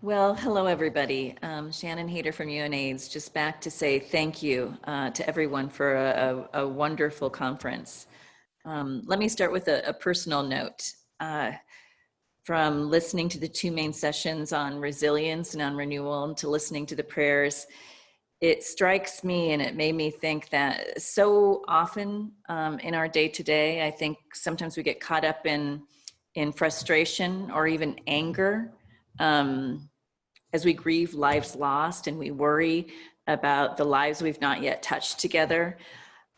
Well, hello everybody. Shannon Hader from UNAIDS, just back to say thank you to everyone for a wonderful conference. Let me start with a personal note. From listening to the two main sessions on resilience and on renewal and to listening to the prayers, it strikes me and it made me think that so often in our day-to-day, I think sometimes we get caught up in frustration or even anger as we grieve lives lost and we worry about the lives we've not yet touched together.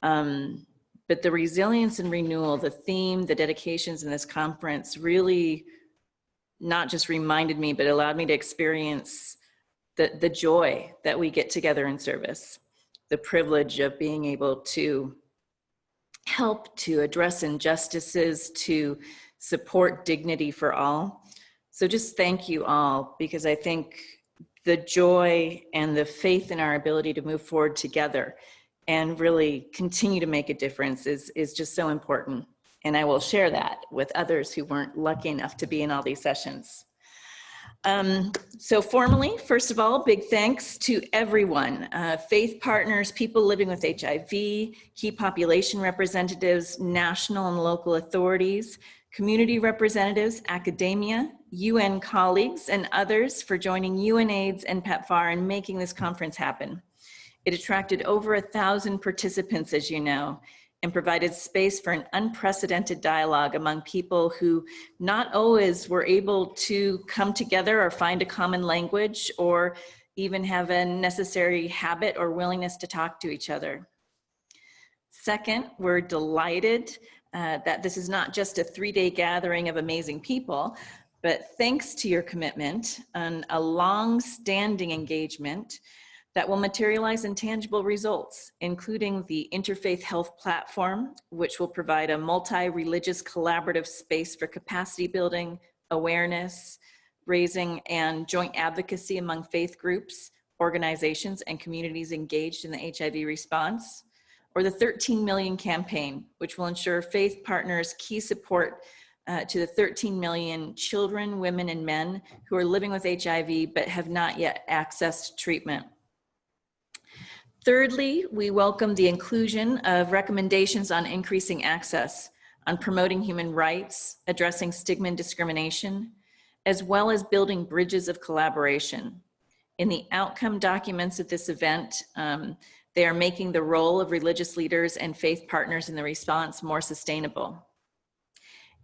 But the resilience and renewal, the theme, the dedications in this conference really not just reminded me, but allowed me to experience the joy that we get together in service, the privilege of being able to help to address injustices, to support dignity for all. So just thank you all, because I think the joy and the faith in our ability to move forward together and really continue to make a difference is just so important. And I will share that with others who weren't lucky enough to be in all these sessions. So formally, first of all, big thanks to everyone, faith partners, people living with HIV, key population representatives, national and local authorities, community representatives, academia, UN colleagues, and others for joining UNAIDS and PEPFAR in making this conference happen. It attracted over 1,000 participants, as you know, and provided space for an unprecedented dialogue among people who not always were able to come together or find a common language or even have a necessary habit or willingness to talk to each other. Second, we're delighted that this is not just a 3-day gathering of amazing people, but thanks to your commitment and a long-standing engagement that will materialize in tangible results, including the Interfaith Health Platform, which will provide a multi-religious collaborative space for capacity building, awareness, raising, and joint advocacy among faith groups, organizations, and communities engaged in the HIV response, or the 13 Million campaign, which will ensure faith partners key support to the 13 million children, women, and men who are living with HIV but have not yet accessed treatment. Thirdly, we welcome the inclusion of recommendations on increasing access, on promoting human rights, addressing stigma and discrimination, as well as building bridges of collaboration. In the outcome documents of this event, they are making the role of religious leaders and faith partners in the response more sustainable.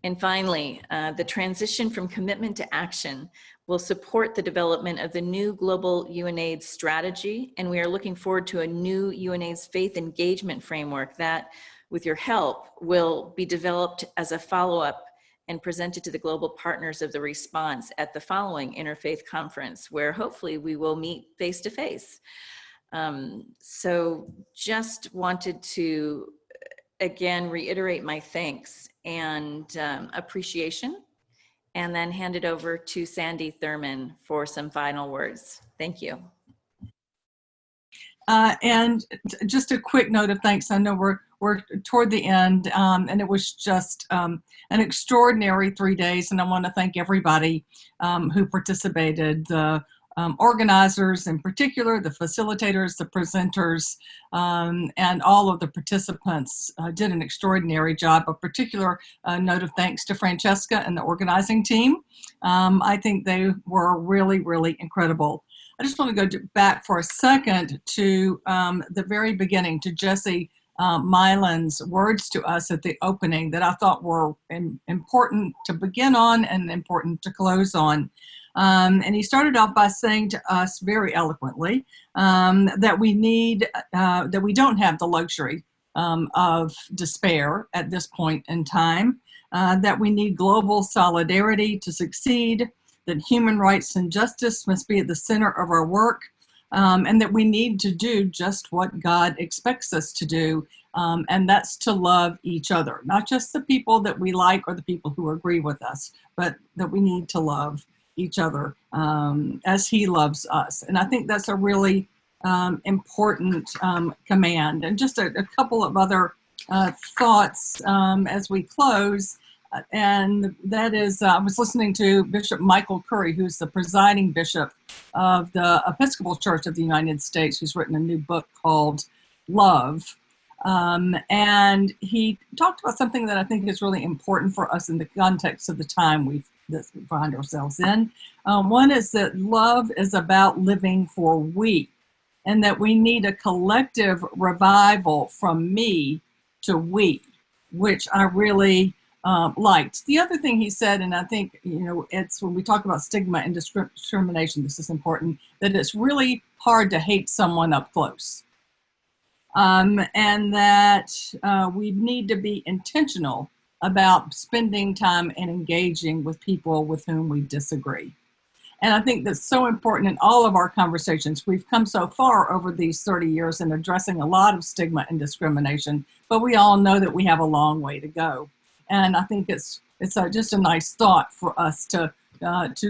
And finally, the transition from commitment to action will support the development of the new global UNAIDS strategy, and we are looking forward to a new UNAIDS faith engagement framework that, with your help, will be developed as a follow-up and presented to the global partners of the response at the following Interfaith Conference, where hopefully we will meet face-to-face. So just wanted to, again, reiterate my thanks and appreciation, and then hand it over to Sandy Thurman for some final words. Thank you. And just a quick note of thanks. I know we're toward the end, and it was just an extraordinary 3 days, and I want to thank everybody who participated, the organizers in particular, the facilitators, the presenters, and all of the participants did an extraordinary job. A particular note of thanks to Francesca and the organizing team. I think they were really, really incredible. I just want to go back for a second to the very beginning, to Jesse Mylan's words to us at the opening that I thought were important to begin on and important to close on. And he started off by saying to us very eloquently that we don't have the luxury of despair at this point in time, that we need global solidarity to succeed, that human rights and justice must be at the center of our work, and that we need to do just what God expects us to do, and that's to love each other, not just the people that we like or the people who agree with us, but that we need to love each other as he loves us. And I think that's a really important command. And just a couple of other thoughts as we close. and that is, I was listening to Bishop Michael Curry, who's the presiding bishop of the Episcopal Church of the United States, who's written a new book called Love. And he talked about something that I think is really important for us in the context of the time we find ourselves in. One is that love is about living for we, and that we need a collective revival from me to we, which I really liked. The other thing he said, and I think, it's when we talk about stigma and discrimination, this is important, that it's really hard to hate someone up close. And that we need to be intentional about spending time and engaging with people with whom we disagree. And I think that's so important in all of our conversations. We've come so far over these 30 years in addressing a lot of stigma and discrimination, but we all know that we have a long way to go. And I think it's just a nice thought for us to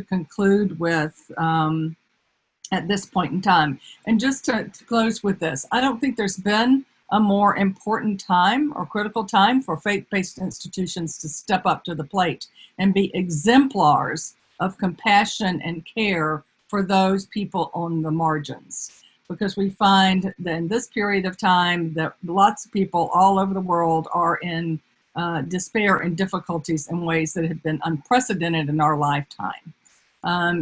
conclude with at this point in time. And just to close with this, I don't think there's been a more important time or critical time for faith-based institutions to step up to the plate and be exemplars of compassion and care for those people on the margins. Because we find that in this period of time that lots of people all over the world are in despair and difficulties in ways that have been unprecedented in our lifetime.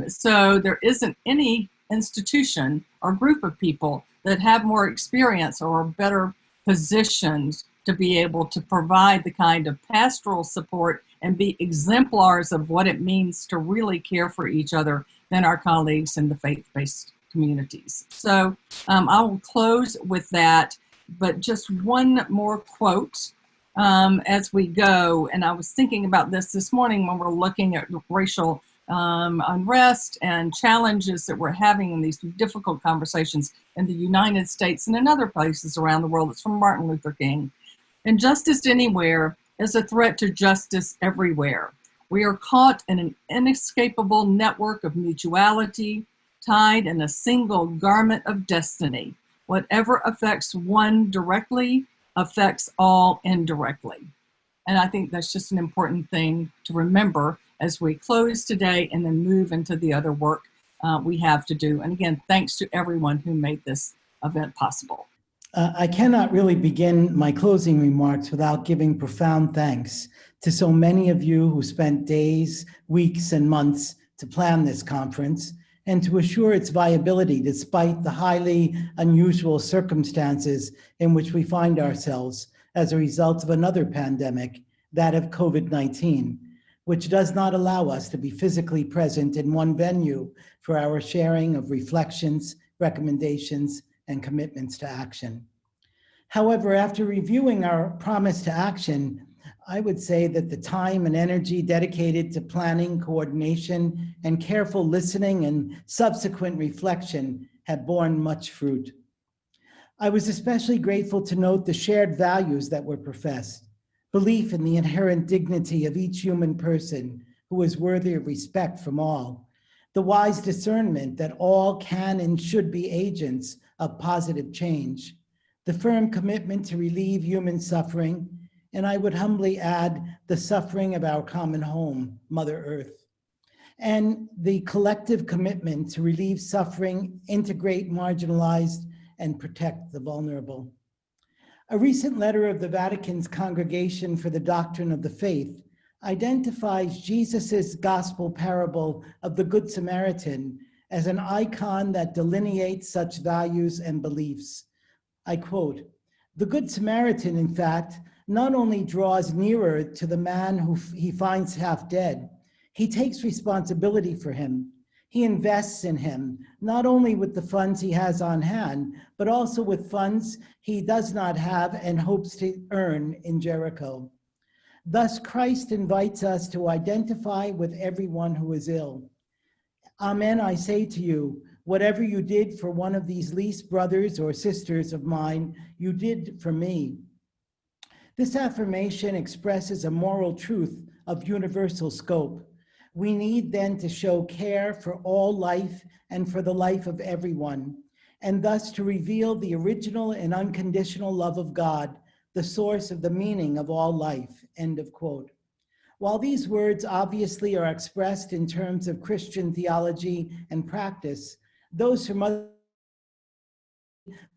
So there isn't any institution or group of people that have more experience or are better positioned to be able to provide the kind of pastoral support and be exemplars of what it means to really care for each other than our colleagues in the faith-based communities. So I will close with that, but just one more quote as we go. And I was thinking about this morning when we're looking at racial unrest and challenges that we're having in these difficult conversations in the United States and in other places around the world. It's from Martin Luther King. Injustice anywhere is a threat to justice everywhere. We are caught in an inescapable network of mutuality, tied in a single garment of destiny. Whatever affects one directly affects all indirectly. And I think that's just an important thing to remember as we close today and then move into the other work we have to do. And again, thanks to everyone who made this event possible. I cannot really begin my closing remarks without giving profound thanks to so many of you who spent days, weeks, and months to plan this conference and to assure its viability despite the highly unusual circumstances in which we find ourselves as a result of another pandemic, that of COVID-19, which does not allow us to be physically present in one venue for our sharing of reflections, recommendations, and commitments to action. However, after reviewing our promise to action, I would say that the time and energy dedicated to planning, coordination, and careful listening and subsequent reflection have borne much fruit. I was especially grateful to note the shared values that were professed: belief in the inherent dignity of each human person who is worthy of respect from all, the wise discernment that all can and should be agents of positive change, the firm commitment to relieve human suffering, and I would humbly add the suffering of our common home, Mother Earth, and the collective commitment to relieve suffering, integrate marginalized, and protect the vulnerable. A recent letter of the Vatican's Congregation for the Doctrine of the Faith identifies Jesus's gospel parable of the Good Samaritan as an icon that delineates such values and beliefs. I quote, "The Good Samaritan, in fact, not only draws nearer to the man who he finds half dead, he takes responsibility for him. He invests in him, not only with the funds he has on hand, but also with funds he does not have and hopes to earn in Jericho. Thus, Christ invites us to identify with everyone who is ill. Amen, I say to you, whatever you did for one of these least brothers or sisters of mine, you did for me." This affirmation expresses a moral truth of universal scope. We need then to show care for all life and for the life of everyone, and thus to reveal the original and unconditional love of God, the source of the meaning of all life, end of quote. While these words obviously are expressed in terms of Christian theology and practice, those from other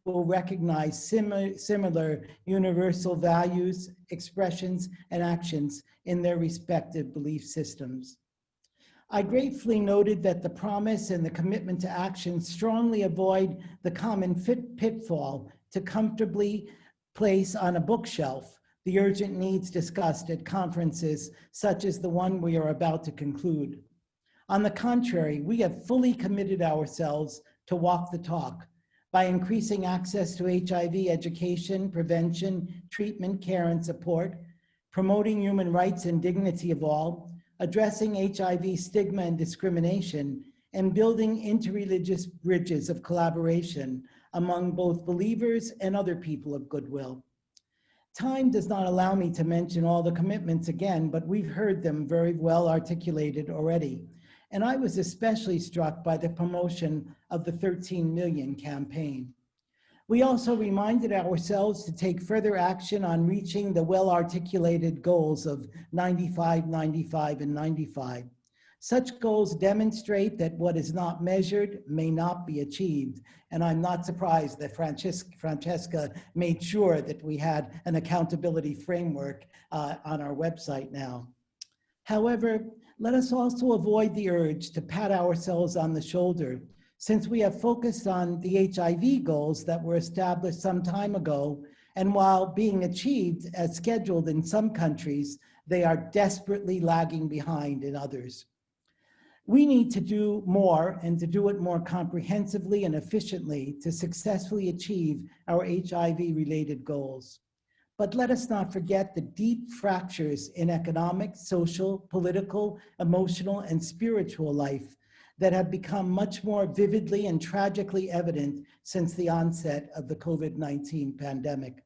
will recognize similar universal values, expressions, and actions in their respective belief systems. I gratefully noted that the promise and the commitment to action strongly avoid the common pitfall to comfortably place on a bookshelf the urgent needs discussed at conferences such as the one we are about to conclude. On the contrary, we have fully committed ourselves to walk the talk by increasing access to HIV education, prevention, treatment, care, and support, promoting human rights and dignity of all, addressing HIV stigma and discrimination, and building interreligious bridges of collaboration among both believers and other people of goodwill. Time does not allow me to mention all the commitments again, but we've heard them very well articulated already. And I was especially struck by the promotion of the 13 million campaign. We also reminded ourselves to take further action on reaching the well-articulated goals of 95, 95, and 95. Such goals demonstrate that what is not measured may not be achieved. And I'm not surprised that Francesca made sure that we had an accountability framework on our website now. However, let us also avoid the urge to pat ourselves on the shoulder, since we have focused on the HIV goals that were established some time ago, and while being achieved as scheduled in some countries, they are desperately lagging behind in others. We need to do more and to do it more comprehensively and efficiently to successfully achieve our HIV-related goals. But let us not forget the deep fractures in economic, social, political, emotional, and spiritual life that have become much more vividly and tragically evident since the onset of the COVID-19 pandemic.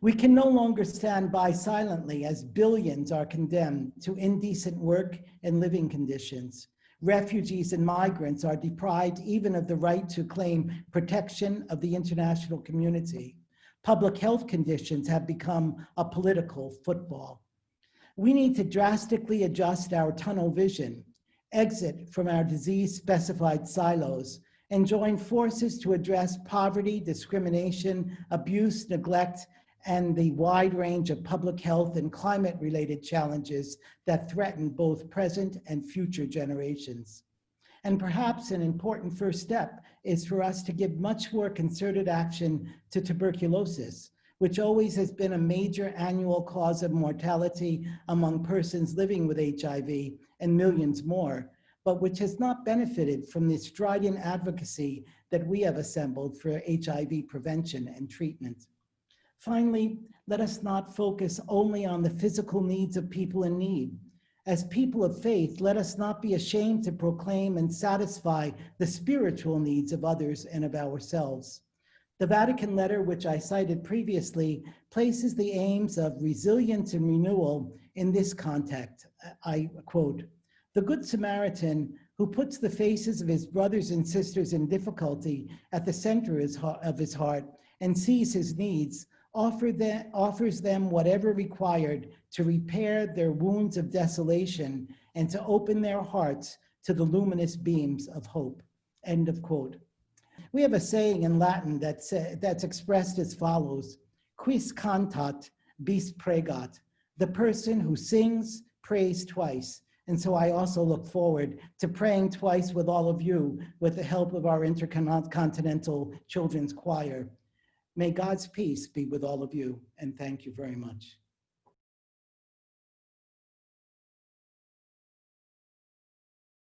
We can no longer stand by silently as billions are condemned to indecent work and living conditions. Refugees and migrants are deprived even of the right to claim protection of the international community. Public health conditions have become a political football. We need to drastically adjust our tunnel vision, exit from our disease-specified silos, and join forces to address poverty, discrimination, abuse, neglect, and the wide range of public health and climate-related challenges that threaten both present and future generations. And perhaps an important first step is for us to give much more concerted action to tuberculosis, which always has been a major annual cause of mortality among persons living with HIV and millions more, but which has not benefited from the strident advocacy that we have assembled for HIV prevention and treatment. Finally, let us not focus only on the physical needs of people in need. As people of faith, let us not be ashamed to proclaim and satisfy the spiritual needs of others and of ourselves. The Vatican letter, which I cited previously, places the aims of resilience and renewal in this context. I quote, "The Good Samaritan, who puts the faces of his brothers and sisters in difficulty at the center of his heart and sees his needs, offers them whatever required to repair their wounds of desolation and to open their hearts to the luminous beams of hope." End of quote. We have a saying in Latin that's expressed as follows: quis cantat, bis pregat. The person who sings, prays twice. And so I also look forward to praying twice with all of you with the help of our Intercontinental Children's Choir. May God's peace be with all of you, and thank you very much.